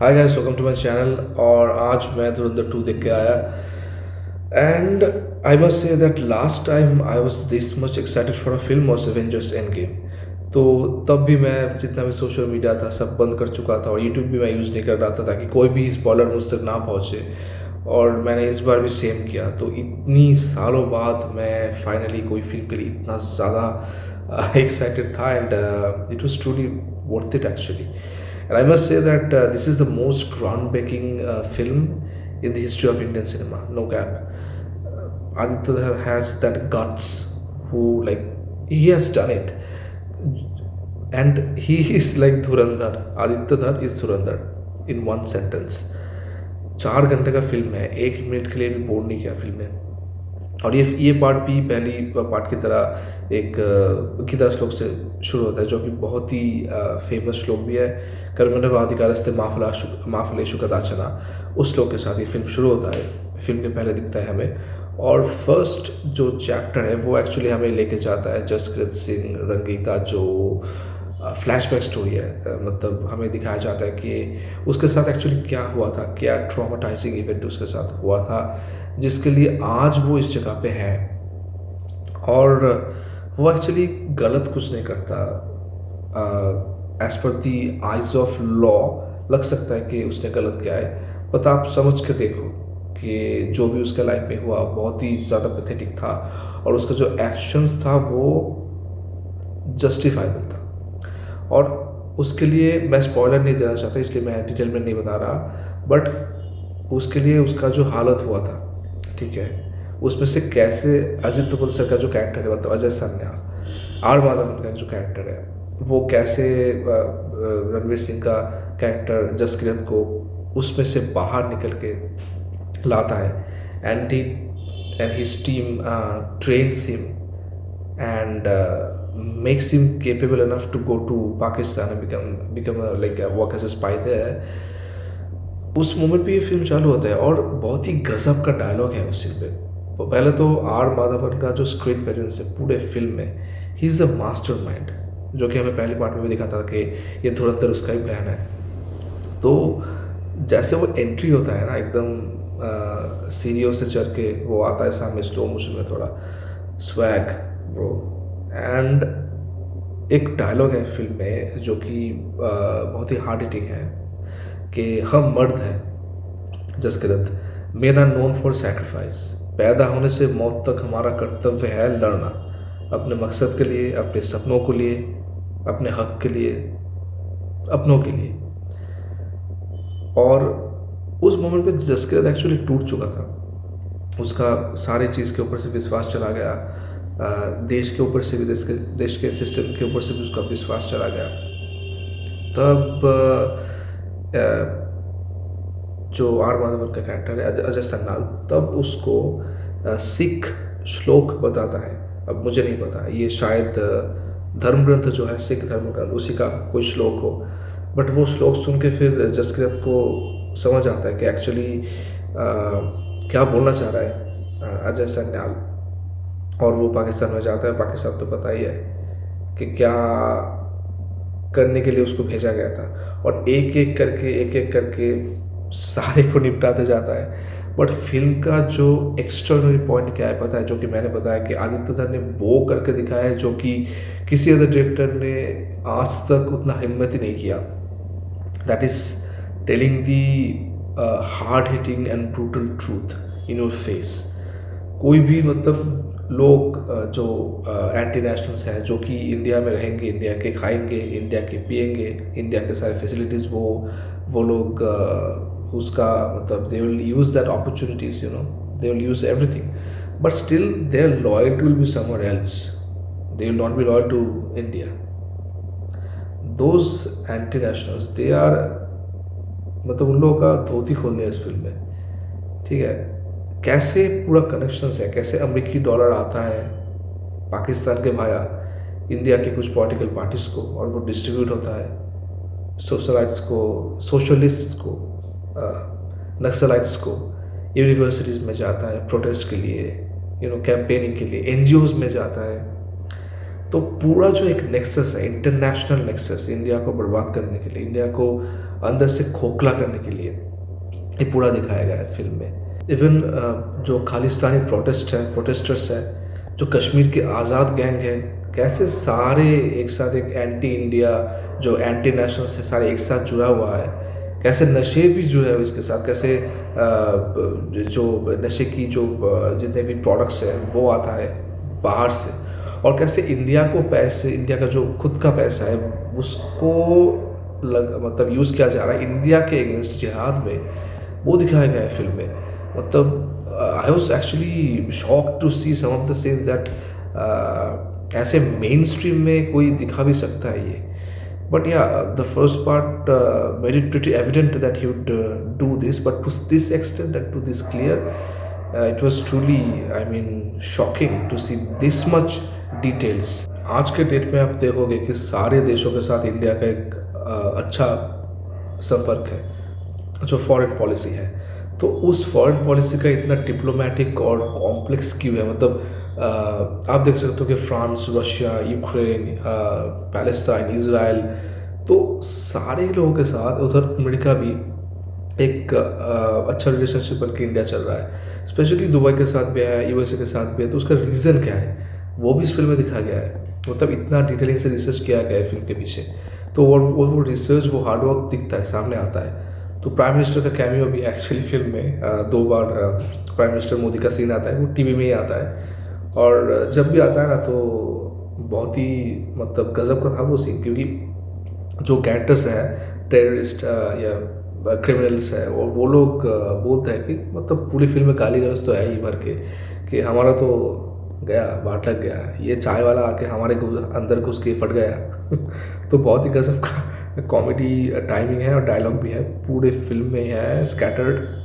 Hi guys, welcome to my channel. और आज मैं धुरंधर 2 देख के आया and I must say that last time I was this much excited for a film was Avengers Endgame. तो तब भी मैं जितना भी सोशल मीडिया था सब बंद कर चुका था और यूट्यूब भी मैं यूज़ नहीं कर रहा था ताकि कोई भी स्पॉइलर मुझ तक ना पहुँचे। और मैंने इस बार भी सेम किया। तो इतनी सालों बाद मैं फाइनली कोई फिल्म के लिए इतना ज़्यादा एक्साइटेड था and it was truly worth it actually. And I must say that this is the most groundbreaking film in the history of Indian cinema, no cap. Aditya Dhar has that guts, who like he has done it, and he is like Dhurandhar. Aditya Dhar is Dhurandhar in one sentence. 4 घंटे का film है, 1 minute के लिए भी bore नहीं किया film ने। और ये पार्ट भी पहली पार्ट की तरह एक गीता श्लोक से शुरू होता है, जो कि बहुत ही फेमस श्लोक भी है। कर्मण्येवाधिकारस्ते मा फलेषु कदाचन, उस श्लोक के साथ ये फिल्म शुरू होता है। फिल्म के पहले दिखता है हमें, और फर्स्ट जो चैप्टर है वो एक्चुअली हमें लेके जाता है जसकृत सिंह रंगी का जो फ्लैशबैक स्टोरी है। मतलब हमें दिखाया जाता है कि उसके साथ एक्चुअली क्या हुआ था, क्या ट्रॉमेटाइजिंग इवेंट उसके साथ हुआ था, जिसके लिए आज वो इस जगह पे है। और वो एक्चुअली गलत कुछ नहीं करता। As per the eyes of law लग सकता है कि उसने गलत किया है, बट आप समझ के देखो कि जो भी उसके लाइफ में हुआ बहुत ही ज़्यादा पैथेटिक था, और उसका जो एक्शंस था वो जस्टिफाइबल था। और उसके लिए मैं स्पॉइलर नहीं देना चाहता, इसलिए मैं डिटेल में नहीं बता रहा, बट उसके लिए उसका जो हालत हुआ था, ठीक है, उसमें से कैसे अजित दोपल सर का जो कैरेक्टर है, मतलब अजय सन्याल, आर माधवन का जो कैरेक्टर है, वो कैसे रणवीर सिंह का कैरेक्टर जसकिरत को उसमें से बाहर निकल के लाता है। And his team trains him and makes him capable enough to go to Pakistan and become like work as a spy there। उस मोमेंट पे ये फिल्म चालू होता है और बहुत ही गजब का डायलॉग है उस सीन पे। तो पहले तो आर माधवन का जो स्क्रीन प्रेजेंस है पूरे फिल्म में, he is a master mind, जो कि हमें पहले पार्ट में भी दिखा था कि ये धुरंधर उसका ही प्लान है। तो जैसे वो एंट्री होता है ना, एकदम सीढ़ियों से चढ़ के वो आता है सामने स्लो मोशन में, थोड़ा स्वैग ब्रो। एंड एक डायलॉग है फिल्म में जो कि बहुत ही हार्ड हिटिंग है कि हम मर्द हैं Jaskirat, men are known for sacrifice, पैदा होने से मौत तक हमारा कर्तव्य है लड़ना, अपने मकसद के लिए, अपने सपनों के लिए, अपने हक के लिए, अपनों के लिए। और उस मोमेंट पे जसकिरत एक्चुअली टूट चुका था, उसका सारी चीज़ के ऊपर से विश्वास चला गया, देश के ऊपर से भी, देश के सिस्टम के ऊपर से भी उसका विश्वास चला गया। तब जो आर माधवन का कैरेक्टर है अजय सन्नाल, तब उसको सिख श्लोक बताता है। अब मुझे नहीं पता, ये शायद धर्म ग्रंथ जो है, सिख धर्म ग्रंथ, उसी का कोई श्लोक हो। बट वो श्लोक सुन के फिर जसकिरत को समझ आता है कि एक्चुअली क्या बोलना चाह रहा है अजय सन्याल। और वो पाकिस्तान में जाता है। पाकिस्तान तो पता ही है कि क्या करने के लिए उसको भेजा गया था, और एक एक करके सारे को निपटाते जाता है। बट फिल्म का जो एक्स्ट्राऑर्डिनरी पॉइंट क्या है पता है, जो कि मैंने बताया कि आदित्य धर ने वो करके दिखाया है जो कि किसी अदर डायरेक्टर ने आज तक उतना हिम्मत ही नहीं किया। That is telling the hard hitting and brutal truth in your face. कोई भी मतलब लोग जो एंटी नेशनल्स हैं, जो कि इंडिया में रहेंगे, इंडिया के खाएंगे, इंडिया के पिएंगे, इंडिया के सारे फैसिलिटीज़ वो लोग उसका मतलब they will use that opportunities, you know, they will use everything, but still their loyalty will be somewhere else, they will not be loyal to India. Those anti nationals they are, मतलब उन लोगों का धोती खोल दिया इस film में, ठीक है। कैसे पूरा कनेक्शन है, कैसे अमेरिकी डॉलर आता है पाकिस्तान के भाया इंडिया के कुछ पॉलिटिकल पार्टीज़ को, और वो डिस्ट्रीब्यूट होता है सोशलाइट्स को, सोशलिस्ट्स को, नक्सलाइट्स को, यूनिवर्सिटीज़ में जाता है प्रोटेस्ट के लिए, यू नो, कैंपेनिंग के लिए, एनजीओज में जाता है। तो पूरा जो एक नेक्सस है, इंटरनेशनल नेक्सस, इंडिया को बर्बाद करने के लिए, इंडिया को अंदर से खोखला करने के लिए ये पूरा दिखाया गया है फ़िल्म में। इवन जो खालिस्तानी प्रोटेस्टर्स है, जो कश्मीर के आज़ाद गैंग है, कैसे सारे एक साथ एक एंटी इंडिया जो एंटी नेशनल से सारे एक साथ जुड़ा हुआ है, कैसे नशे भी जुड़े हुए इसके साथ, कैसे जो नशे की जो जितने भी प्रोडक्ट्स हैं वो आता है बाहर से, और कैसे इंडिया का जो खुद का पैसा है उसको मतलब यूज़ किया जा रहा है इंडिया के अगेंस्ट जिहाद में, वो दिखाया गया है फ़िल्म में। मतलब I was actually shocked to see some of the scenes that ऐसे मेन स्ट्रीम में कोई दिखा भी सकता है ये। But yeah, the first part made it pretty evident that he would do this, but to this extent and to this clear, it was truly, I mean, shocking to see this much details. आज के date में आप देखोगे कि सारे देशों के साथ इंडिया का एक अच्छा संपर्क है जो फॉरेन पॉलिसी है। तो उस फॉरेन पॉलिसी का इतना डिप्लोमेटिक और कॉम्प्लेक्स क्यों है, मतलब आप देख सकते हो कि France, Russia, Ukraine, Palestine, Israel, तो सारे लोगों के साथ उधर अमेरिका भी एक अच्छा रिलेशनशिप बन के इंडिया चल रहा है। स्पेशली दुबई के साथ भी है, यूएसए के साथ भी है, तो उसका रीज़न क्या है वो भी इस फिल्म में दिखाया गया है। मतलब इतना डिटेलिंग से रिसर्च किया गया है फिल्म के पीछे, तो वो रिसर्च, वो हार्डवर्क दिखता है, सामने आता है। तो प्राइम मिनिस्टर का कैमियो भी एक्चुअली फिल्म में 2 बार प्राइम मिनिस्टर मोदी का सीन आता है, वो टीवी में ही आता है, और जब भी आता है ना तो बहुत ही मतलब गज़ब का था वो सीन, क्योंकि जो कैरेक्टर्स हैं टेररिस्ट या क्रिमिनल्स है, और वो लोग बोलते हैं कि मतलब पूरी फिल्म में गाली गलौज तो है ही भर के कि हमारा तो गया, बाट लग गया, ये चाय वाला आके हमारे अंदर घुस के फट गया। तो बहुत ही गज़ब का कॉमेडी टाइमिंग है और डायलॉग भी है, पूरे फिल्म में है स्कैटर्ड।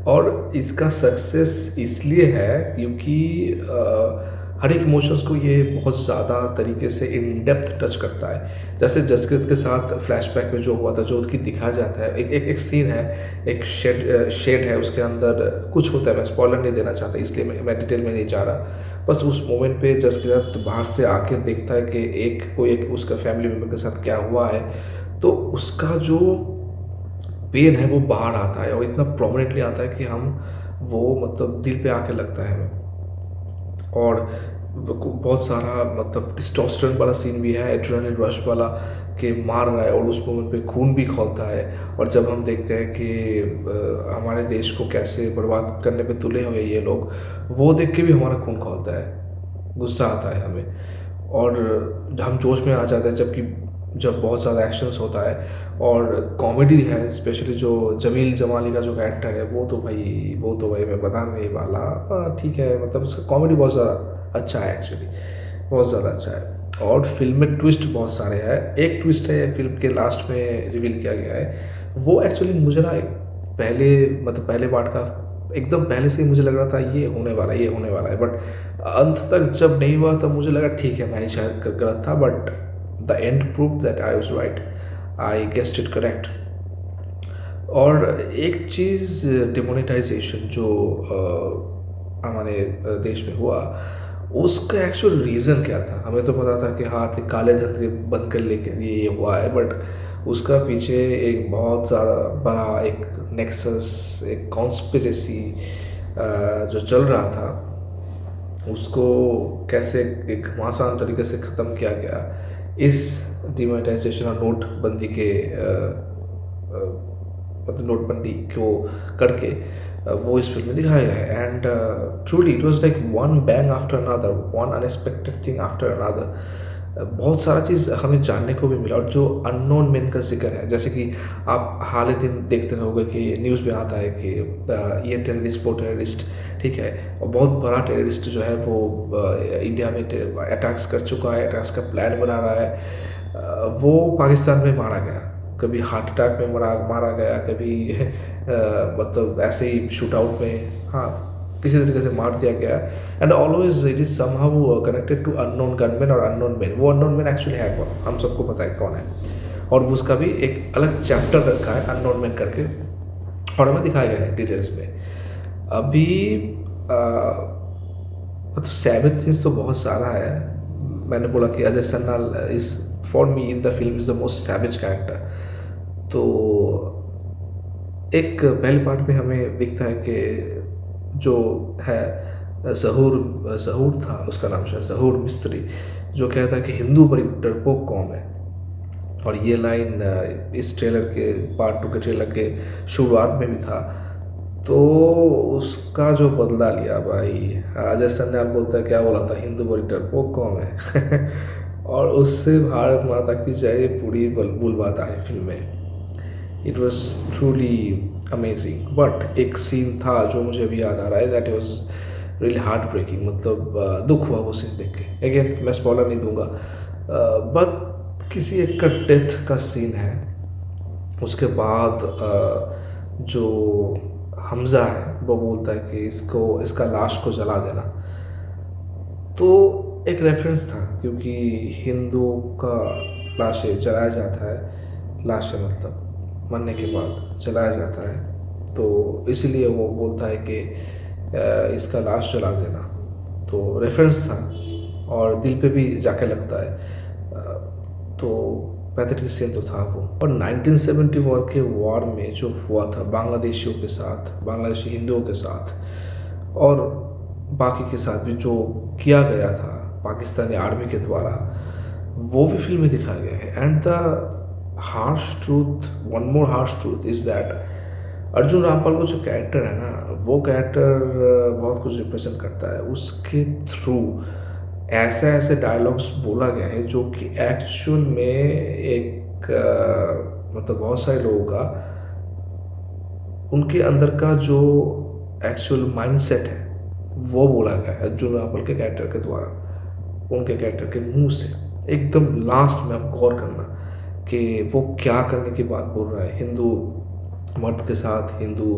और इसका सक्सेस इसलिए है क्योंकि हर एक इमोशंस को ये बहुत ज़्यादा तरीके से इन डेप्थ टच करता है। जैसे जसकीरत के साथ फ्लैशबैक में जो हुआ था, जो उसकी दिखाया जाता है, एक सीन है, एक शेड है, उसके अंदर कुछ होता है, मैं स्पॉइलर नहीं देना चाहता इसलिए मैं डिटेल में नहीं जा रहा। बस उस मोमेंट पे जसकीरत बाहर से आके देखता है कि एक उसका फैमिली मेम्बर के साथ क्या हुआ है, तो उसका जो पेन है वो बाहर आता है और इतना प्रोमिनेंटली आता है कि हम वो मतलब दिल पे आके लगता है हमें। और बहुत सारा मतलब टेस्टोस्टेरोन वाला सीन भी है, एड्रेनलिन रश वाला, कि मार रहा है और उस मोमेंट पे खून भी खौलता है। और जब हम देखते हैं कि हमारे देश को कैसे बर्बाद करने पे तुले हुए ये लोग, वो देख के भी हमारा खून खौलता है, गुस्सा आता है हमें, और हम जोश में आ जाते हैं जब बहुत ज़्यादा एक्शंस होता है और कॉमेडी है। स्पेशली जो जमील जमाली का जो कैरेक्टर है, वो तो भाई मैं बता नहीं वाला, ठीक है, मतलब उसका कॉमेडी बहुत ज़्यादा अच्छा है, एक्चुअली बहुत ज़्यादा अच्छा है। और फिल्म में ट्विस्ट बहुत सारे हैं। एक ट्विस्ट है फिल्म के लास्ट में रिवील किया गया है, वो एक्चुअली मुझे ना पहले पार्ट का एकदम पहले से ही मुझे लग रहा था ये होने वाला है, बट अंत तक जब नहीं हुआ तब मुझे लगा ठीक है, मैं ही शायद गलत था, but the end prove that I was right, I guessed it correct. और एक चीज़, डिमोनेटाइजेशन जो हमारे देश में हुआ, उसका एक्चुअल रीज़न क्या था? हमें तो पता था कि हाँ, काले धंधे बंद करने के लिए ये हुआ है, बट उसका पीछे एक बहुत ज़्यादा बड़ा एक नेक्सस, एक कॉन्स्पिरेसी जो चल रहा था, उसको कैसे एक घमासान तरीके से ख़त्म किया गया इस डिमोनेटाइजेशन और नोटबंदी के मतलब नोटबंदी को करके, वो इस फिल्म में दिखाया गया है। And truly it was like one bang after another, one unexpected thing after another. बहुत सारा चीज़ हमें जानने को भी मिला, और जो अननोन मैन का जिक्र है, जैसे कि आप हाल ही दिन देखते रहोगे कि न्यूज़ में आता है कि ये टेररिस्ट, वो टेररिस्ट, ठीक है, और बहुत बड़ा टेररिस्ट जो है वो इंडिया में अटैक्स कर चुका है, अटैक्स का प्लान बना रहा है। वो पाकिस्तान में मारा गया, कभी हार्ट अटैक में मारा गया, कभी मतलब ऐसे ही शूट आउट में, हाँ, किसी तरीके से मार दिया गया। And always it is somehow connected to unknown gunman और अननोन मैन। वो अननोन मैन एक्चुअली है कौन, हम सबको पता है कौन है, और उसका भी एक अलग चैप्टर रखा है अननोन मैन करके, और हमें दिखाया गया है डिटेल्स में। अभी मतलब सैविज सीन्स तो बहुत सारा है। मैंने बोला कि Ajay Sanyal is for me in the film is the most savage character. तो एक पहले पार्ट में हमें दिखता है कि जो है ज़हूर था उसका नाम, शायद ज़हूर मिस्त्री, जो कहता है कि हिंदू बड़ी डरपोक कौम है। और ये लाइन इस ट्रेलर के पार्ट 2 के ट्रेलर के शुरुआत में भी था। तो उसका जो बदला लिया भाई, अजय सन्याल बोलता है, क्या बोला था, हिंदू बड़ी डरपोक कौम है। और उससे भारत माता की जय पूरी बुलवाता है फिल्म में। It was truly amazing. But एक सीन था जो मुझे अभी याद आ रहा है, that was really heart breaking, मतलब दुख हुआ वो सीन देख के। अगेन मैं स्पॉइलर नहीं दूंगा, बट किसी एक का डेथ का सीन है। उसके बाद जो हमज़ा है वो बोलता है कि इसका लाश को जला देना। तो एक रेफरेंस था, क्योंकि हिंदुओं का लाशें जलाया जाता है, लाशें मतलब मरने के बाद जलाया जाता है, तो इसीलिए वो बोलता है कि इसका लाश जला देना। तो रेफरेंस था और दिल पे भी जाके लगता है। तो पैथेटिक सीन तो था वो। और 1971 के वॉर में जो हुआ था बांग्लादेशियों के साथ, बांग्लादेशी हिंदुओं के साथ और बाकी के साथ भी जो किया गया था पाकिस्तानी आर्मी के द्वारा, वो भी फिल्म में दिखाया गया है। And the harsh truth, one more harsh truth is that Arjun Rampal को जो कैरेक्टर है ना, वो कैरेक्टर बहुत कुछ रिप्रेजेंट करता है। उसके थ्रू ऐसे ऐसे डायलॉग्स बोला गया है जो कि एक्चुअल में एक मतलब बहुत सारे लोगों का, उनके अंदर का जो एक्चुअल माइंडसेट है वो बोला गया है अर्जुन रावल के कैरेक्टर के द्वारा, उनके कैरेक्टर के मुंह से। एकदम लास्ट में आप गौर करना कि वो क्या करने की बात बोल रहा है, हिंदू मर्द के साथ, हिंदू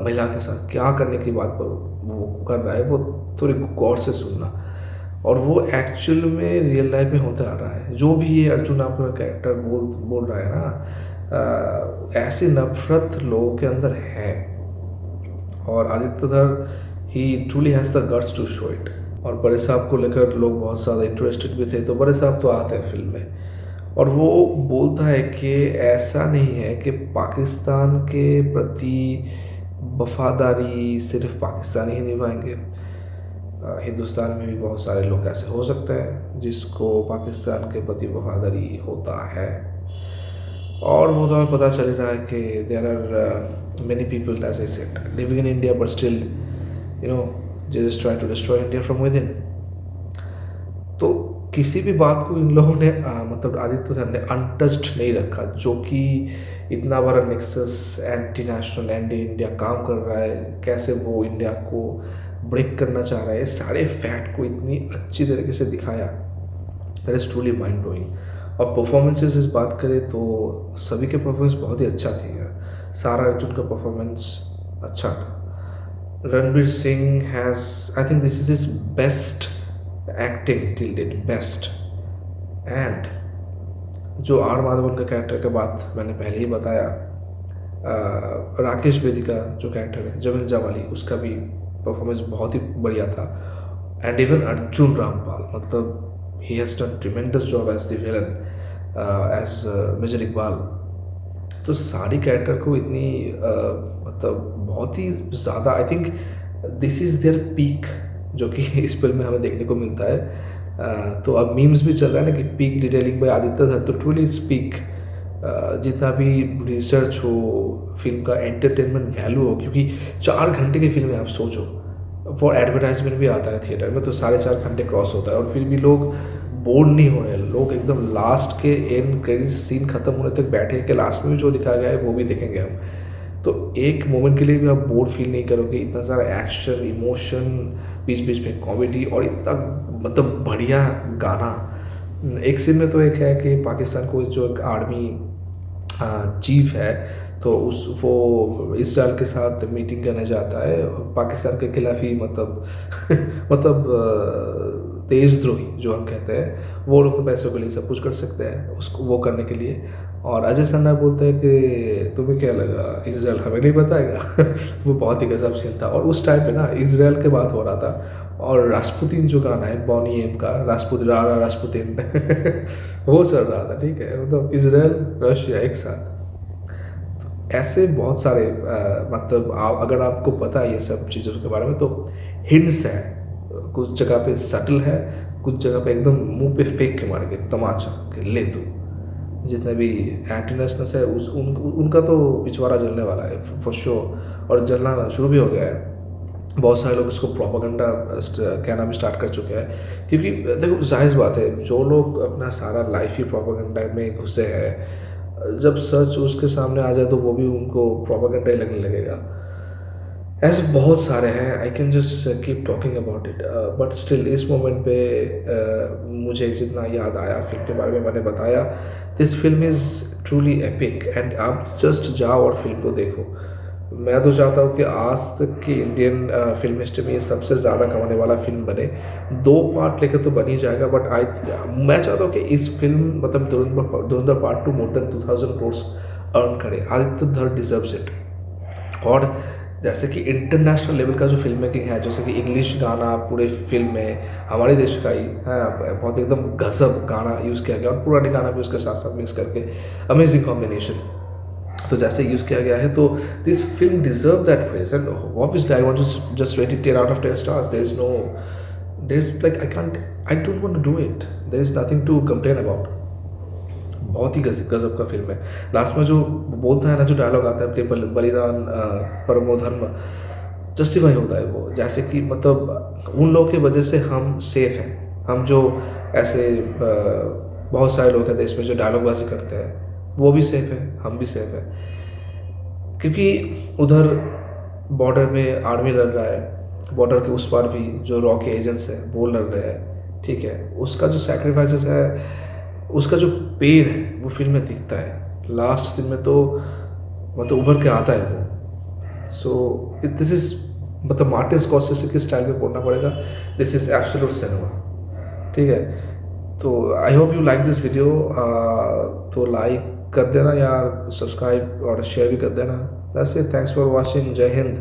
महिला के साथ क्या करने की बात पर वो कर रहा है, वो थोड़ी गौर से सुनना। और वो एक्चुअल में रियल लाइफ में होता आ रहा है। जो भी ये अर्जुन रावल का कैरेक्टर बोल रहा है ना, ऐसी नफरत लोगों के अंदर है। और आदित्य धर ही truly has the guts to show it. और बड़े साहब को लेकर लोग बहुत ज़्यादा इंटरेस्टेड भी थे, तो बड़े साहब तो आते हैं फिल्म में और वो बोलता है कि ऐसा नहीं है कि पाकिस्तान के प्रति वफादारी सिर्फ पाकिस्तानी ही निभाएंगे। हिंदुस्तान में भी बहुत सारे लोग ऐसे हो सकते हैं जिसको पाकिस्तान के प्रति वफादारी होता है। और वो तो हमें पता चल रहा है कि there are many people, as I said, living in India but still just try to destroy India from within. तो किसी भी बात को इन लोगों ने मतलब आदित्य धर ने अनटच्ड नहीं रखा, जो कि इतना बड़ा nexus anti national anti India काम कर रहा है, कैसे वो इंडिया को ब्रेक करना चाह रहा है, सारे फैक्ट को इतनी अच्छी तरीके से दिखाया, that is truly mind blowing. और परफॉर्मेंसेस इस बात करें तो सभी के परफॉर्मेंस बहुत ही अच्छा थी यार। सारा अर्जुन का परफॉर्मेंस अच्छा था। Ranveer Singh has, I think this is his best acting till date, best. And जो आर माधवन का कैरेक्टर के बात मैंने पहले ही बताया, राकेश बेदी का जो कैरेक्टर है जमील जवाली, उसका भी परफॉर्मेंस बहुत ही बढ़िया था। एंड इवन अर्जुन रामपाल, मतलब he has done tremendous job as the villain, as major Iqbal. तो सारी कैरेक्टर को इतनी मतलब बहुत ही ज़्यादा, I think this is their peak, जो कि इस फिल्म में हमें देखने को मिलता है। तो अब मीम्स भी चल रहा है ना कि पीक डिटेलिंग बाय आदित्य धर, तो ट्रूली इट्स पीक। जितना भी रिसर्च हो, फिल्म का एंटरटेनमेंट वैल्यू हो, क्योंकि 4 घंटे की फिल्म है, आप सोचो फॉर एडवर्टाइजमेंट भी आता है थिएटर में तो 4.5 घंटे क्रॉस होता है और फिर भी लोग बोर नहीं हो रहे। लोग एकदम लास्ट के एंड क्रेडिट सीन खत्म होने तक बैठे कि लास्ट में भी जो दिखाया गया है वो भी देखेंगे हम। तो एक मोमेंट के लिए भी आप बोर फील नहीं करोगे। इतना सारा एक्शन, इमोशन, बीच बीच में कॉमेडी और इतना मतलब बढ़िया गाना। एक सीन में तो एक है कि पाकिस्तान को जो एक आर्मी चीफ है, तो वो इसराइल के साथ मीटिंग करने जाता है पाकिस्तान के खिलाफ ही, मतलब मतलब देशद्रोही जो हम कहते हैं, वो लोग तो पैसों के लिए सब कुछ कर सकते हैं उसको वो करने के लिए। और अजय सन्ना बोलते हैं कि तुम्हें क्या लगा इसराइल हमें नहीं बताएगा। वो बहुत ही गजब सीन था। और उस टाइम पे ना इसराइल के बात हो रहा था और रास्पुतीन जो गाना है बॉनी एम का, रास्पुतीन वो चल रहा था, ठीक है, मतलब इसराइल रशिया एक साथ। ऐसे बहुत सारे मतलब अगर आपको पता है ये सब चीज़ों के बारे में तो हिंट्स हैं, कुछ जगह पे सटल है, कुछ जगह पे एकदम मुंह पे फेंक के मारेंगे तमाचा कि ले तू। जितने भी एंटी नेशनल्स है उनका तो पिछवाड़ा जलने वाला है फॉर श्योर, और जलना शुरू भी हो गया है। बहुत सारे लोग इसको प्रोपागेंडा कहना भी स्टार्ट कर चुके हैं, क्योंकि देखो जाहिर बात है जो लोग अपना सारा लाइफ ही प्रोपागेंडा में घुसे हैं, जब सच उसके सामने आ जाए तो वो भी उनको प्रोपागेंडा ही लगने लगेगा। ऐसे बहुत सारे हैं, I can just keep talking about it, but still इस मोमेंट पे मुझे जितना याद आया फिल्म के बारे में मैंने बताया। This film is truly epic and आप जस्ट जाओ और फिल्म को देखो। मैं तो चाहता हूँ कि आज तक की इंडियन फिल्म हिस्ट्री में ये सबसे ज़्यादा कमाने वाला फिल्म बने। 2 पार्ट लेके तो बन ही जाएगा, बट मैं चाहता हूँ कि इस फिल्म मतलब धुरंधर part 2 more than 2000 crore earn करे। आदित्य धर डिजर्व्स इट। और जैसे कि इंटरनेशनल लेवल का जो फ़िल्म मेकिंग है, जैसे कि इंग्लिश गाना पूरे फ़िल्म में हमारे देश का ही है, बहुत एकदम गज़ब गाना यूज़ किया गया और पुराने गाना भी उसके साथ-साथ मिक्स करके अमेज़िंग कॉम्बिनेशन। तो जैसे यूज़ किया गया है तो this film deserve that praise and obviously I want to just rate it 10 out of 10 stars. There is like I don't want to do it. There is nothing to complain about. बहुत ही गज़ब का film है। Last में जो बोलता है ना, जो डायलॉग आता है कि बलिदान परमो धर्म, जस्टिफ़ाई होता है वो। जैसे कि मतलब उन लोगों की वजह से हम सेफ़ हैं। हम जो ऐसे बहुत सारे लोग हैं देश में जो डायलॉगबाज़ी करते हैं, वो भी सेफ़ हैं, हम भी सेफ़ हैं। क्योंकि उधर बॉर्डर में आर्मी लड़ रहा है, बॉर्डर के उस पार भी जो रॉ के एजेंट्स हैं वो लड़ रहे हैं, ठीक है? उसका जो सैक्रिफ़ाइसेस है, उसका जो पेन है वो फ़िल्म में दिखता है। लास्ट सीन में तो मतलब उभर के आता है वो। सो दिस इज़ मतलब मार्टिन स्कॉर्सेज़ी के स्टाइल में बोलना पड़ेगा, दिस इज़ एब्सोल्यूट सिनेमा, ठीक है? तो I hope you like this video. तो लाइक कर देना यार, सब्सक्राइब और शेयर भी कर देना। That's it, thanks for watching, जय हिंद।